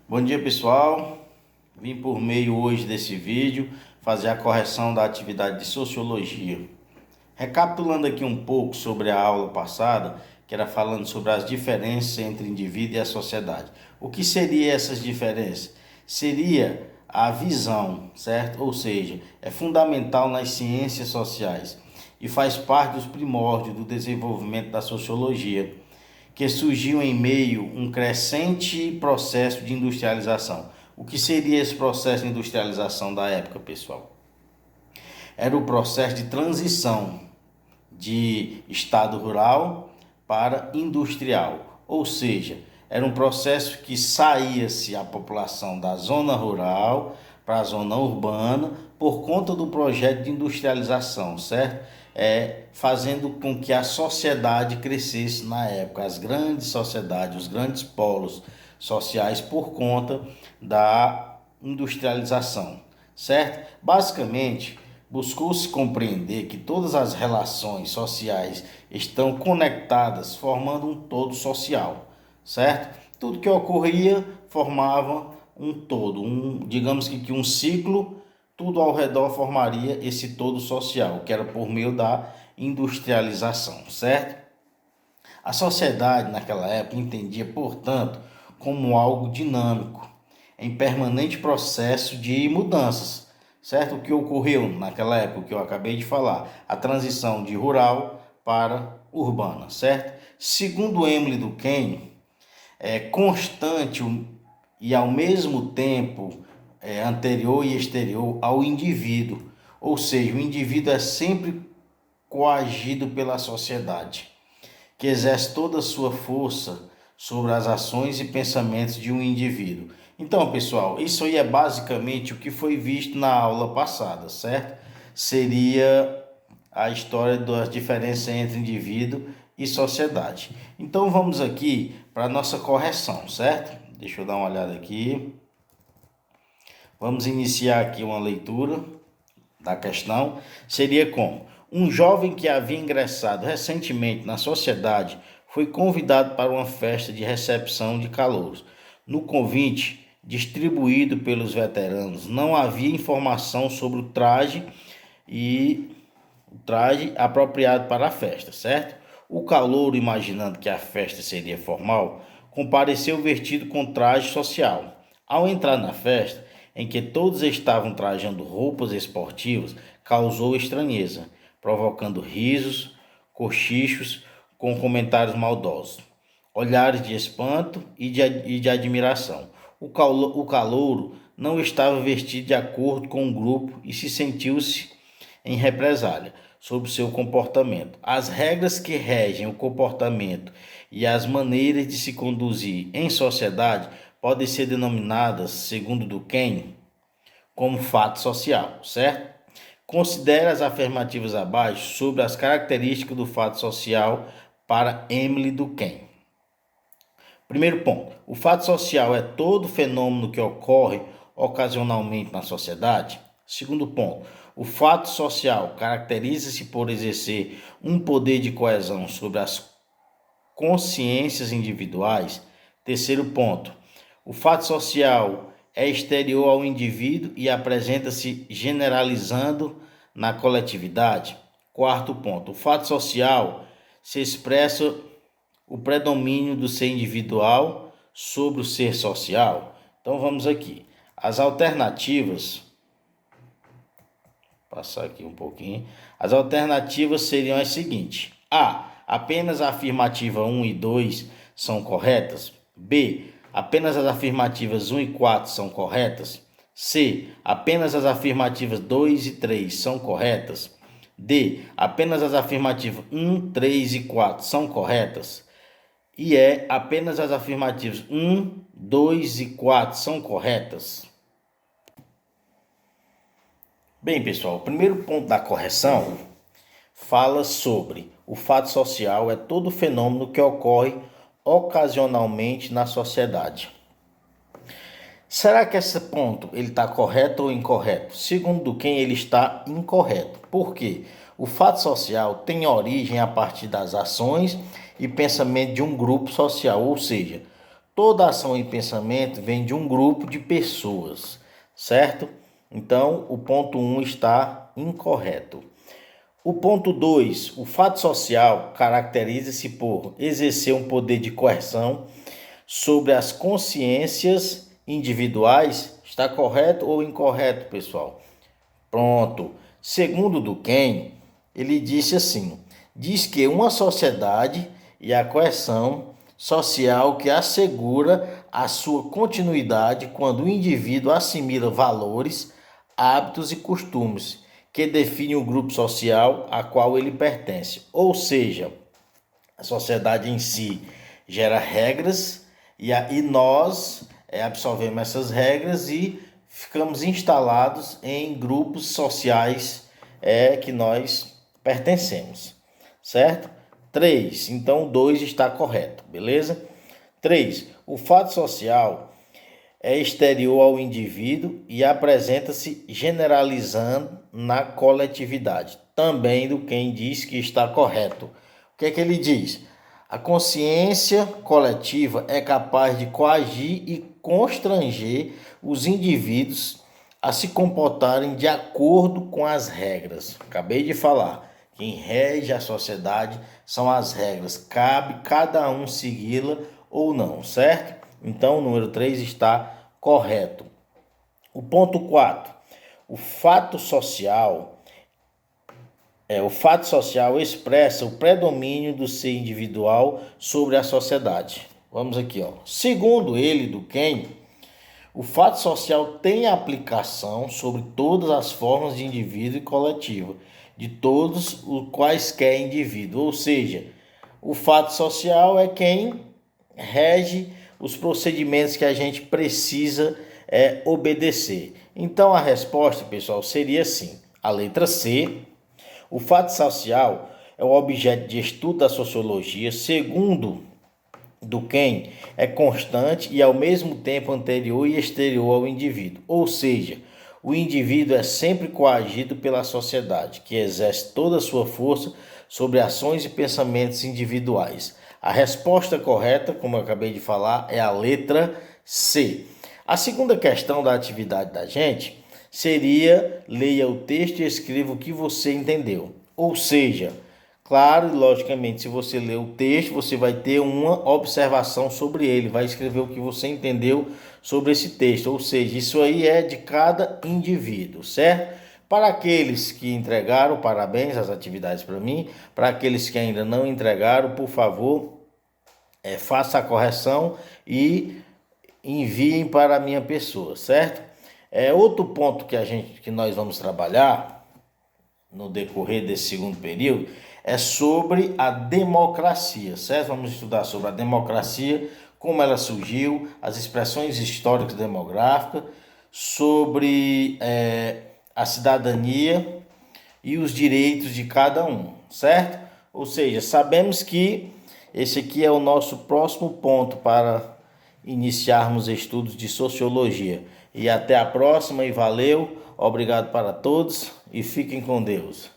Bom dia, pessoal. Vim por meio hoje desse vídeo fazer a correção da atividade de Sociologia. Recapitulando aqui um pouco sobre a aula passada, que era falando sobre as diferenças entre o indivíduo e a sociedade. O que seriam essas diferenças? Seria a visão, certo? Ou seja, é fundamental nas ciências sociais e faz parte dos primórdios do desenvolvimento da sociologia, que surgiu em meio a um crescente processo de industrialização. O que seria esse processo de industrialização da época, pessoal? Era o processo de transição de estado rural para industrial, ou seja, era um processo que saía-se a população da zona rural para a zona urbana por conta do projeto de industrialização, certo? Fazendo com que a sociedade crescesse na época, as grandes sociedades, os grandes polos sociais por conta da industrialização, certo? Basicamente, buscou-se compreender que todas as relações sociais estão conectadas, formando um todo social, certo? Tudo que ocorria formava um todo, digamos que um ciclo, tudo ao redor formaria esse todo social, que era por meio da industrialização, certo? A sociedade naquela época entendia, portanto, como algo dinâmico, em permanente processo de mudanças, certo? O que ocorreu naquela época, o que eu acabei de falar, a transição de rural para urbana, certo? Segundo Emile Durkheim, é constante e ao mesmo tempo anterior e exterior ao indivíduo, ou seja, o indivíduo é sempre coagido pela sociedade, que exerce toda a sua força sobre as ações e pensamentos de um indivíduo. Então, pessoal, isso aí é basicamente o que foi visto na aula passada, certo? Seria a história das diferenças entre indivíduo e sociedade. Então, vamos aqui para a nossa correção, certo? Deixa eu dar uma olhada aqui. Vamos iniciar aqui uma leitura da questão. Seria como: um jovem que havia ingressado recentemente na sociedade foi convidado para uma festa de recepção de calouros. No convite distribuído pelos veteranos, não havia informação sobre o traje apropriado para a festa, certo? O calouro, imaginando que a festa seria formal, compareceu vestido com traje social. Ao entrar na festa, em que todos estavam trajando roupas esportivas, causou estranheza, provocando risos, cochichos com comentários maldosos, olhares de espanto e de admiração. O calouro não estava vestido de acordo com o grupo e se sentiu-se em represália sobre seu comportamento. As regras que regem o comportamento e as maneiras de se conduzir em sociedade podem ser denominadas, segundo Durkheim, como fato social, certo? Considere as afirmativas abaixo sobre as características do fato social para Emile Durkheim. Primeiro ponto: o fato social é todo fenômeno que ocorre ocasionalmente na sociedade. Segundo ponto: o fato social caracteriza-se por exercer um poder de coesão sobre as consciências individuais. Terceiro ponto: o fato social é exterior ao indivíduo e apresenta-se generalizando na coletividade. Quarto ponto: o fato social se expressa o predomínio do ser individual sobre o ser social. Então vamos aqui. As alternativas, passar aqui um pouquinho. As alternativas seriam as seguintes: A. Apenas a afirmativa 1 e 2 são corretas. B. Apenas as afirmativas 1 e 4 são corretas. C. Apenas as afirmativas 2 e 3 são corretas. D. Apenas as afirmativas 1, 3 e 4 são corretas. E apenas as afirmativas 1, 2 e 4 são corretas. Bem, pessoal, o primeiro ponto da correção fala sobre o fato social é todo fenômeno que ocorre ocasionalmente na sociedade. Será que esse ponto ele está correto ou incorreto? Segundo quem ele está incorreto. Por quê? O fato social tem origem a partir das ações e pensamento de um grupo social, ou seja, toda ação e pensamento vem de um grupo de pessoas, certo? Então, o ponto 1 está incorreto. O ponto 2, o fato social caracteriza-se por exercer um poder de coerção sobre as consciências individuais. Está correto ou incorreto, pessoal? Pronto. Segundo Durkheim, ele disse assim: diz que uma sociedade e a coerção social que assegura a sua continuidade quando o indivíduo assimila valores, hábitos e costumes que definem o grupo social a qual ele pertence. Ou seja, a sociedade em si gera regras e nós absorvemos essas regras e ficamos instalados em grupos sociais que nós pertencemos, certo? 3, então 2 está correto, beleza? 3, o fato social é exterior ao indivíduo e apresenta-se generalizando na coletividade. Também do quem diz que está correto. O que é que ele diz? A consciência coletiva é capaz de coagir e constranger os indivíduos a se comportarem de acordo com as regras. Acabei de falar. Quem rege a sociedade são as regras. Cabe cada um segui-la ou não, certo? Então, o número 3 está correto. O ponto 4. O fato social expressa o predomínio do ser individual sobre a sociedade. Vamos aqui, ó. Segundo ele, Durkheim, o fato social tem aplicação sobre todas as formas de indivíduo e coletivo, de todos os quaisquer indivíduos. Ou seja, o fato social é quem rege os procedimentos que a gente precisa obedecer. Então a resposta, pessoal, seria assim: a letra C. O fato social é o objeto de estudo da sociologia, segundo Durkheim, é constante e ao mesmo tempo anterior e exterior ao indivíduo. Ou seja, o indivíduo é sempre coagido pela sociedade, que exerce toda a sua força sobre ações e pensamentos individuais. A resposta correta, como eu acabei de falar, é a letra C. A segunda questão da atividade da gente seria: leia o texto e escreva o que você entendeu. Ou seja, claro e logicamente, se você ler o texto, você vai ter uma observação sobre ele, vai escrever o que você entendeu sobre esse texto. Ou seja, isso aí é de cada indivíduo, certo? Para aqueles que entregaram, parabéns, as atividades para mim. Para aqueles que ainda não entregaram, por favor, faça a correção e enviem para a minha pessoa, certo? Outro ponto que nós vamos trabalhar no decorrer desse segundo período é sobre a democracia, certo? Vamos estudar sobre a democracia, como ela surgiu, as expressões históricas demográficas, sobre a cidadania e os direitos de cada um, certo? Ou seja, sabemos que esse aqui é o nosso próximo ponto para iniciarmos estudos de sociologia. E até a próxima e valeu, obrigado para todos e fiquem com Deus.